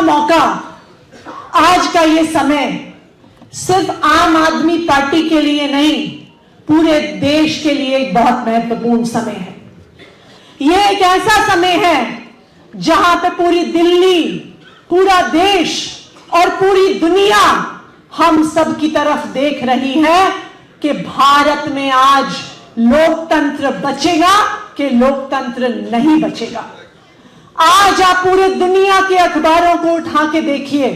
मौका, आज का ये समय सिर्फ आम आदमी पार्टी के लिए नहीं, पूरे देश के लिए एक बहुत महत्वपूर्ण समय है। ये एक ऐसा समय है जहां पे पूरी दिल्ली, पूरा देश और पूरी दुनिया हम सब की तरफ देख रही है कि भारत में आज लोकतंत्र बचेगा कि लोकतंत्र नहीं बचेगा। आज आप पूरी दुनिया के अखबारों को उठा के देखिए,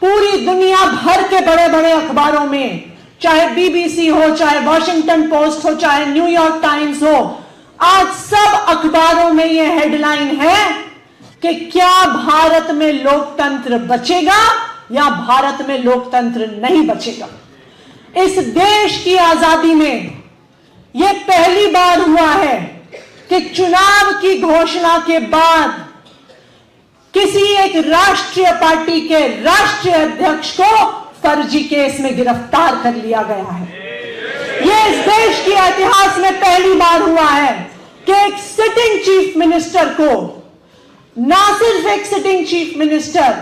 पूरी दुनिया भर के बड़े बड़े अखबारों में, चाहे बीबीसी हो, चाहे वॉशिंगटन पोस्ट हो, चाहे न्यूयॉर्क टाइम्स हो, आज सब अखबारों में यह हेडलाइन है कि क्या भारत में लोकतंत्र बचेगा या भारत में लोकतंत्र नहीं बचेगा। इस देश की आजादी में यह पहली बार हुआ है कि चुनाव की घोषणा के बाद किसी एक राष्ट्रीय पार्टी के राष्ट्रीय अध्यक्ष को फर्जी केस में गिरफ्तार कर लिया गया है। यह इस देश के इतिहास में पहली बार हुआ है कि एक सिटिंग चीफ मिनिस्टर को, ना सिर्फ एक सिटिंग चीफ मिनिस्टर,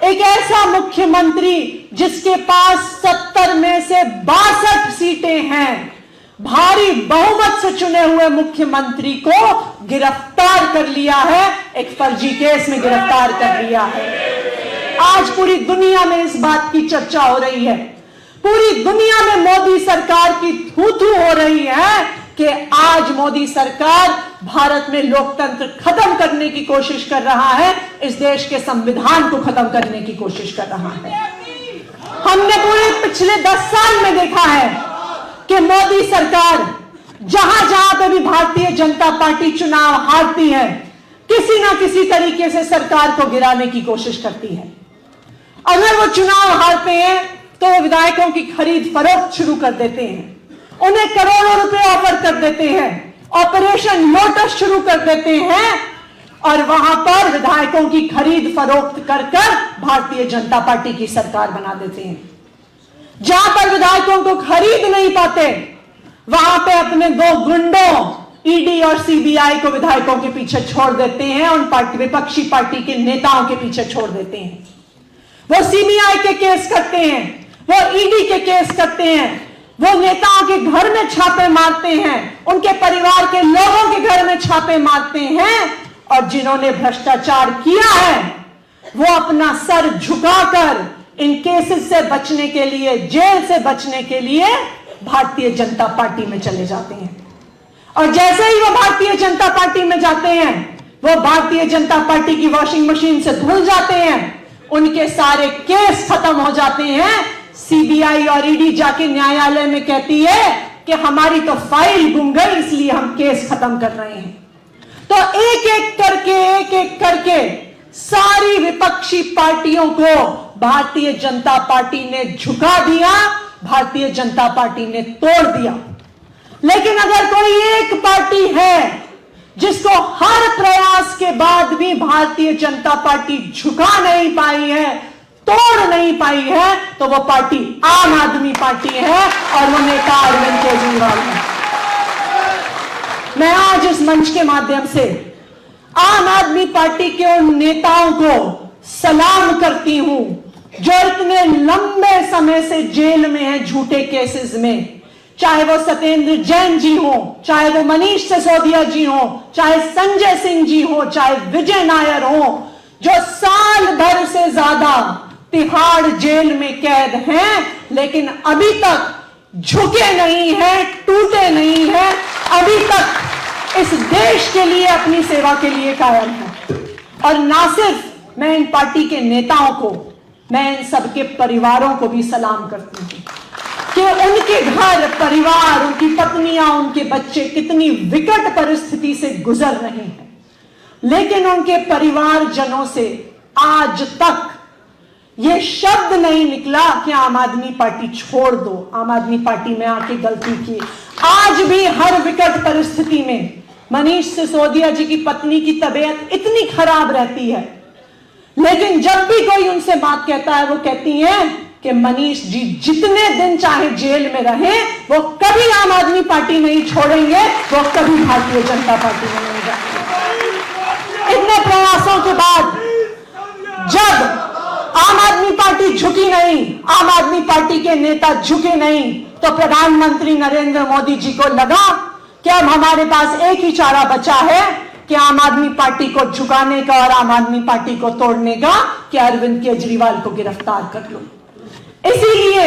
एक ऐसा मुख्यमंत्री जिसके पास 70 में से 62 सीटें हैं, भारी बहुमत से चुने हुए मुख्यमंत्री को गिरफ्तार कर लिया है, एक फर्जी केस में गिरफ्तार कर लिया है। आज पूरी दुनिया में इस बात की चर्चा हो रही है, पूरी दुनिया में मोदी सरकार की थू-थू हो रही है कि आज मोदी सरकार भारत में लोकतंत्र खत्म करने की कोशिश कर रहा है, इस देश के संविधान को खत्म करने की कोशिश कर रहा है। हमने पूरे पिछले 10 साल में देखा है कि मोदी सरकार जहां जहां पे भी भारतीय जनता पार्टी चुनाव हारती है, किसी ना किसी तरीके से सरकार को गिराने की कोशिश करती है। अगर वो चुनाव हारते हैं तो वो विधायकों की खरीद फरोख्त शुरू कर देते हैं, उन्हें करोड़ों रुपए ऑफर कर देते हैं, ऑपरेशन लोटस शुरू कर देते हैं और वहां पर विधायकों की खरीद फरोख्त कर भारतीय जनता पार्टी की सरकार बना देते हैं। जहां पर विधायकों को खरीद नहीं पाते, वहां पे अपने 2 गुंडों ईडी और सीबीआई को विधायकों के पीछे छोड़ देते हैं, उन विपक्षी पार्टी के नेताओं के पीछे छोड़ देते हैं। वो सीबीआई के केस करते हैं, वो ईडी के केस करते हैं, वो नेताओं के घर में छापे मारते हैं, उनके परिवार के लोगों के घर में छापे मारते हैं और जिन्होंने भ्रष्टाचार किया है वो अपना सर झुकाकर इन केसेस से बचने के लिए, जेल से बचने के लिए भारतीय जनता पार्टी में चले जाते हैं। और जैसे ही वो भारतीय जनता पार्टी में जाते हैं, वो भारतीय जनता पार्टी की वॉशिंग मशीन से धुल जाते हैं, उनके सारे केस खत्म हो जाते हैं। सीबीआई और ईडी जाके न्यायालय में कहती है कि हमारी तो फाइल गुम गई, इसलिए हम केस खत्म कर रहे हैं। तो एक एक करके सारी विपक्षी पार्टियों को भारतीय जनता पार्टी ने झुका दिया, भारतीय जनता पार्टी ने तोड़ दिया। लेकिन अगर कोई एक पार्टी है जिसको हर प्रयास के बाद भी भारतीय जनता पार्टी झुका नहीं पाई है, तोड़ नहीं पाई है, तो वो पार्टी आम आदमी पार्टी है और वो नेता अरविंद केजरीवाल है। मैं आज इस मंच के माध्यम से आम आदमी पार्टी के उन नेताओं को सलाम करती हूं जो इतने लंबे समय से जेल में हैं झूठे केसेस में, चाहे वो सत्येंद्र जैन जी हो, चाहे वो मनीष सिसोदिया जी हो, चाहे संजय सिंह जी हो, चाहे विजय नायर हो, जो साल भर से ज्यादा तिहाड़ जेल में कैद हैं, लेकिन अभी तक झुके नहीं हैं, टूटे नहीं हैं, अभी तक इस देश के लिए, अपनी सेवा के लिए कायम है। और ना सिर्फ मैं इन पार्टी के नेताओं को, मैं इन सबके परिवारों को भी सलाम करती हूं कि उनके घर परिवार, उनकी पत्नियां, उनके बच्चे कितनी विकट परिस्थिति से गुजर रहे हैं, लेकिन उनके परिवारजनों से आज तक ये शब्द नहीं निकला कि आम आदमी पार्टी छोड़ दो, आम आदमी पार्टी में आके गलती की। आज भी हर विकट परिस्थिति में मनीष सिसोदिया जी की पत्नी की तबीयत इतनी खराब रहती है, लेकिन जब भी कोई उनसे बात कहता है वो कहती हैं कि मनीष जी जितने दिन चाहे जेल में रहे, वो कभी आम आदमी पार्टी नहीं छोड़ेंगे, वो कभी भारतीय जनता पार्टी में नहीं जाएंगे। इतने प्रयासों के बाद जब आम आदमी पार्टी के नेता झुके नहीं तो प्रधानमंत्री नरेंद्र मोदी जी को लगा कि अब हमारे पास एक ही चारा बचा है कि आम आदमी पार्टी को झुकाने का और आम आदमी पार्टी को तोड़ने का, कि अरविंद केजरीवाल को गिरफ्तार कर लो। इसीलिए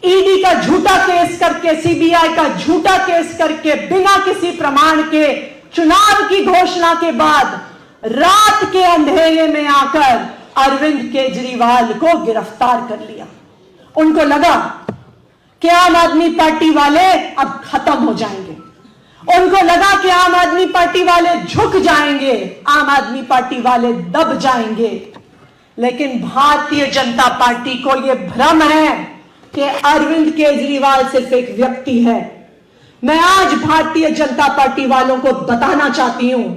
ईडी का झूठा केस करके, सीबीआई का झूठा केस करके, बिना किसी प्रमाण के चुनाव की घोषणा के बाद रात के अंधेरे में आकर अरविंद केजरीवाल को गिरफ्तार कर लिया। उनको लगा कि आम आदमी पार्टी वाले अब खत्म हो जाएंगे, उनको लगा कि आम आदमी पार्टी वाले झुक जाएंगे, आम आदमी पार्टी वाले दब जाएंगे। लेकिन भारतीय जनता पार्टी को यह भ्रम है कि अरविंद केजरीवाल सिर्फ एक व्यक्ति है। मैं आज भारतीय जनता पार्टी वालों को बताना चाहती हूं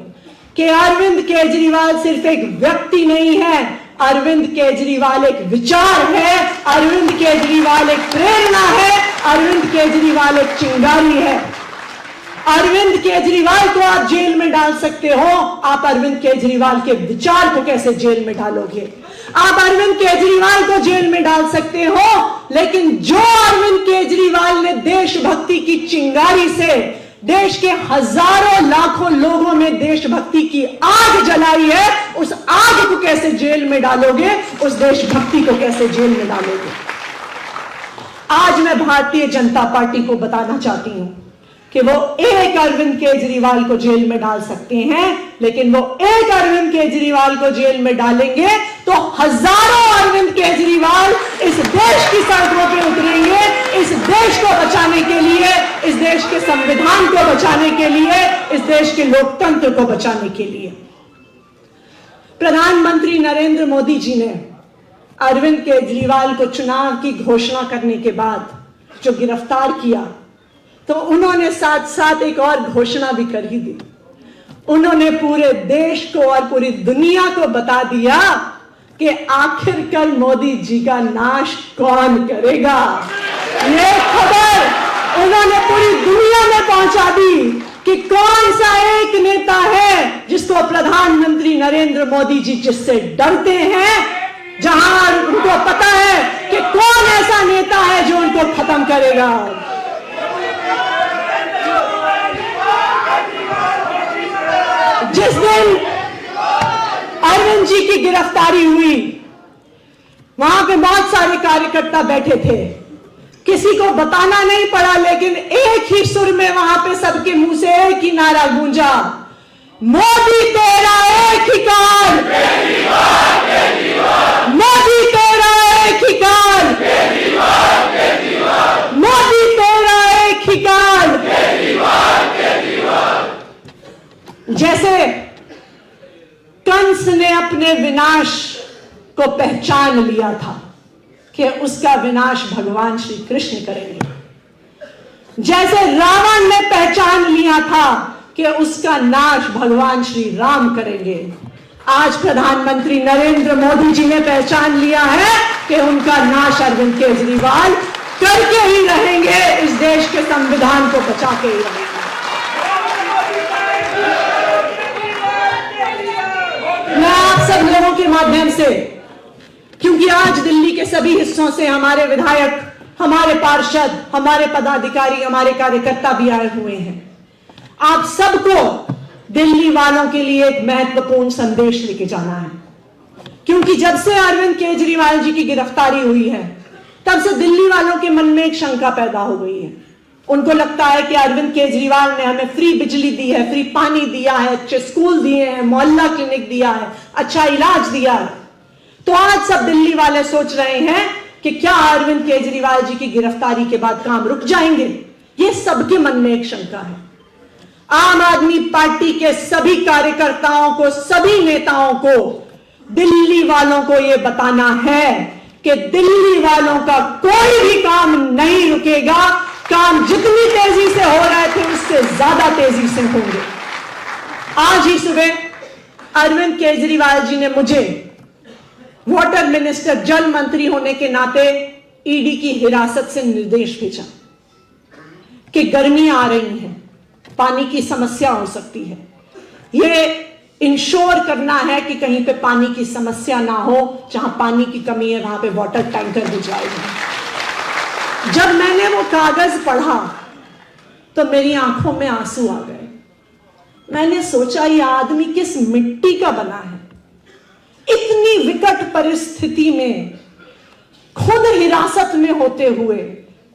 कि अरविंद केजरीवाल सिर्फ एक व्यक्ति नहीं है, अरविंद केजरीवाल एक विचार है, अरविंद केजरीवाल एक प्रेरणा है, अरविंद केजरीवाल एक चिंगारी है। अरविंद केजरीवाल को आप जेल में डाल सकते हो, आप अरविंद केजरीवाल के विचार को कैसे जेल में डालोगे? आप अरविंद केजरीवाल को जेल में डाल सकते हो, लेकिन जो अरविंद केजरीवाल ने देशभक्ति की चिंगारी से देश के हजारों लाखों लोगों में देशभक्ति की आग जलाई है, उस आग को कैसे जेल में डालोगे? उस देशभक्ति को कैसे जेल में डालोगे? आज मैं भारतीय जनता पार्टी को बताना चाहती हूं कि वो एक अरविंद केजरीवाल को जेल में डाल सकते हैं, लेकिन वो एक अरविंद केजरीवाल को जेल में डालेंगे तो हजारों अरविंद केजरीवाल इस देश की सड़कों पे उतरेंगे, इस देश को बचाने के लिए, इस देश के संविधान को बचाने के लिए, इस देश के लोकतंत्र को बचाने के लिए। प्रधानमंत्री नरेंद्र मोदी जी ने अरविंद केजरीवाल को चुनाव की घोषणा करने के बाद जो गिरफ्तार किया, तो उन्होंने साथ साथ एक और घोषणा भी कर ही दी। उन्होंने पूरे देश को और पूरी दुनिया को बता दिया कि आखिरकार मोदी जी का नाश कौन करेगा। ये खबर उन्होंने पूरी दुनिया में पहुंचा दी कि कौन सा एक नेता है जिसको प्रधानमंत्री नरेंद्र मोदी जी जिससे डरते हैं, जहां उनको पता है कि कौन ऐसा नेता है जो उनको खत्म करेगा। जिस दिन अरविंद जी की गिरफ्तारी हुई, वहां पे बहुत सारे कार्यकर्ता बैठे थे, किसी को बताना नहीं पड़ा, लेकिन एक ही सुर में वहां पे सबके मुंह से एक ही नारा गूंजा, मोदी तेरा एक ही काल, मोदी तेरा एक ही काल, मोदी तेरा एक ही काल। जैसे कंस ने अपने विनाश को पहचान लिया था कि उसका विनाश भगवान श्री कृष्ण करेंगे, जैसे रावण ने पहचान लिया था कि उसका नाश भगवान श्री राम करेंगे, आज प्रधानमंत्री नरेंद्र मोदी जी ने पहचान लिया है कि उनका नाश अरविंद केजरीवाल करके ही रहेंगे, इस देश के संविधान को बचा के ही रहेंगे। मैं आप सब लोगों के माध्यम से, क्योंकि आज दिल्ली के सभी हिस्सों से हमारे विधायक, हमारे पार्षद, हमारे पदाधिकारी, हमारे कार्यकर्ता भी आए हुए हैं, आप सबको दिल्ली वालों के लिए एक महत्वपूर्ण संदेश लेके जाना है। क्योंकि जब से अरविंद केजरीवाल जी की गिरफ्तारी हुई है, तब से दिल्ली वालों के मन में एक शंका पैदा हो गई है। उनको लगता है कि अरविंद केजरीवाल ने हमें फ्री बिजली दी है, फ्री पानी दिया है, अच्छे स्कूल दिए हैं, मोहल्ला क्लिनिक दिया है, अच्छा इलाज दिया है। तो आज सब दिल्ली वाले सोच रहे हैं कि क्या अरविंद केजरीवाल जी की गिरफ्तारी के बाद काम रुक जाएंगे। ये सबके मन में एक शंका है। आम आदमी पार्टी के सभी कार्यकर्ताओं को, सभी नेताओं को, दिल्ली वालों को यह बताना है कि दिल्ली वालों का कोई भी काम नहीं रुकेगा। काम जितनी तेजी से हो रहे थे उससे ज्यादा तेजी से होंगे। आज ही सुबह अरविंद केजरीवाल जी ने मुझे वाटर मिनिस्टर, जल मंत्री होने के नाते ईडी की हिरासत से निर्देश भेजा कि गर्मी आ रही है, पानी की समस्या हो सकती है, ये इंश्योर करना है कि कहीं पे पानी की समस्या ना हो, जहां पानी की कमी है वहां पे वाटर टैंकर भिजवाए जाए। जब मैंने वो कागज पढ़ा तो मेरी आंखों में आंसू आ गए। मैंने सोचा ये आदमी किस मिट्टी का बना है, इतनी विकट परिस्थिति में खुद हिरासत में होते हुए,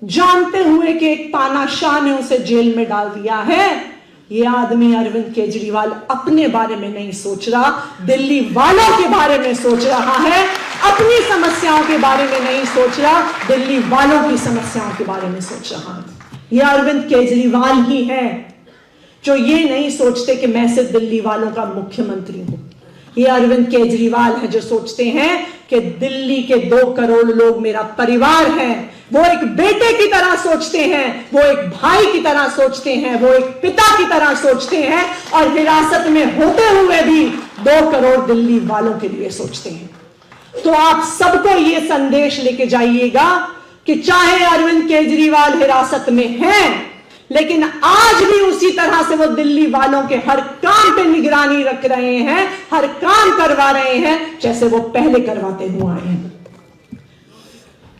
जानते हुए कि एक तानाशाह ने उसे जेल में डाल दिया है। ये आदमी अरविंद केजरीवाल अपने बारे में नहीं सोच रहा, दिल्ली वालों के बारे में सोच रहा है। अपनी समस्याओं के बारे में नहीं सोच रहा, दिल्ली वालों की समस्याओं के बारे में सोच रहा है। ये अरविंद केजरीवाल ही है जो ये नहीं सोचते कि मैं सिर्फ दिल्ली वालों का मुख्यमंत्री हूं। ये अरविंद केजरीवाल है जो सोचते हैं कि दिल्ली के 2 करोड़ लोग मेरा परिवार है। वो एक बेटे की तरह सोचते हैं, वो एक भाई की तरह सोचते हैं, वो एक पिता की तरह सोचते हैं, और हिरासत में होते हुए भी 2 करोड़ दिल्ली वालों के लिए सोचते हैं। तो आप सबको ये संदेश लेके जाइएगा कि चाहे अरविंद केजरीवाल हिरासत में हैं, लेकिन आज भी उसी तरह से वो दिल्ली वालों के हर काम पे निगरानी रख रहे हैं, हर काम करवा रहे हैं जैसे वो पहले करवाते हुए आए हैं।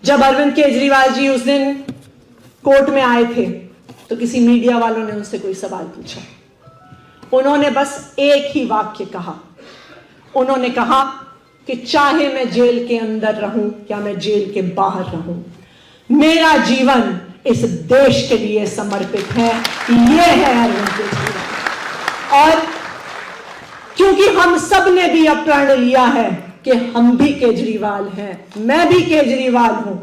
जब अरविंद केजरीवाल जी उस दिन कोर्ट में आए थे तो किसी मीडिया वालों ने उनसे कोई सवाल पूछा। उन्होंने बस एक ही वाक्य कहा। उन्होंने कहा कि चाहे मैं जेल के अंदर रहूं या मैं जेल के बाहर रहूं, मेरा जीवन इस देश के लिए समर्पित है। ये है अरविंद केजरीवाल। और क्योंकि हम सब ने भी अब प्रण लिया है कि हम भी केजरीवाल हैं, मैं भी केजरीवाल हूं,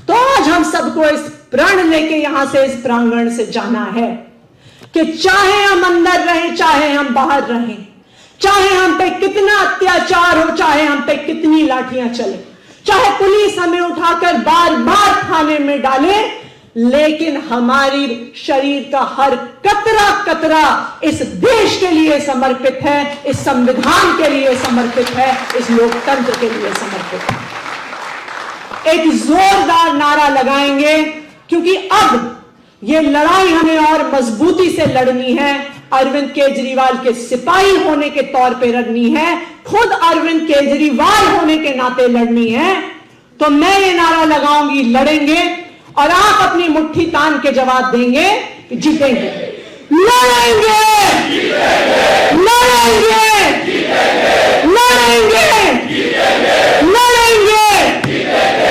तो आज हम सबको इस प्रण लेके यहां से, इस प्रांगण से जाना है कि चाहे हम अंदर रहें, चाहे हम बाहर रहें, चाहे हम पे कितना अत्याचार हो, चाहे हम पे कितनी लाठियां चले, चाहे पुलिस हमें उठाकर बार बार थाने में डाले, लेकिन हमारी शरीर का हर कतरा कतरा इस देश के लिए समर्पित है, इस संविधान के लिए समर्पित है, इस लोकतंत्र के लिए समर्पित है। एक जोरदार नारा लगाएंगे क्योंकि अब ये लड़ाई हमें और मजबूती से लड़नी है। अरविंद केजरीवाल के सिपाही होने के तौर पे लड़नी है, खुद अरविंद केजरीवाल होने के नाते लड़नी है। तो मैं ये नारा लगाऊंगी, लड़ेंगे, और आप अपनी मुट्ठी तान के जवाब देंगे कि जीतेंगे, लड़ेंगे, लड़ेंगे, लड़ेंगे।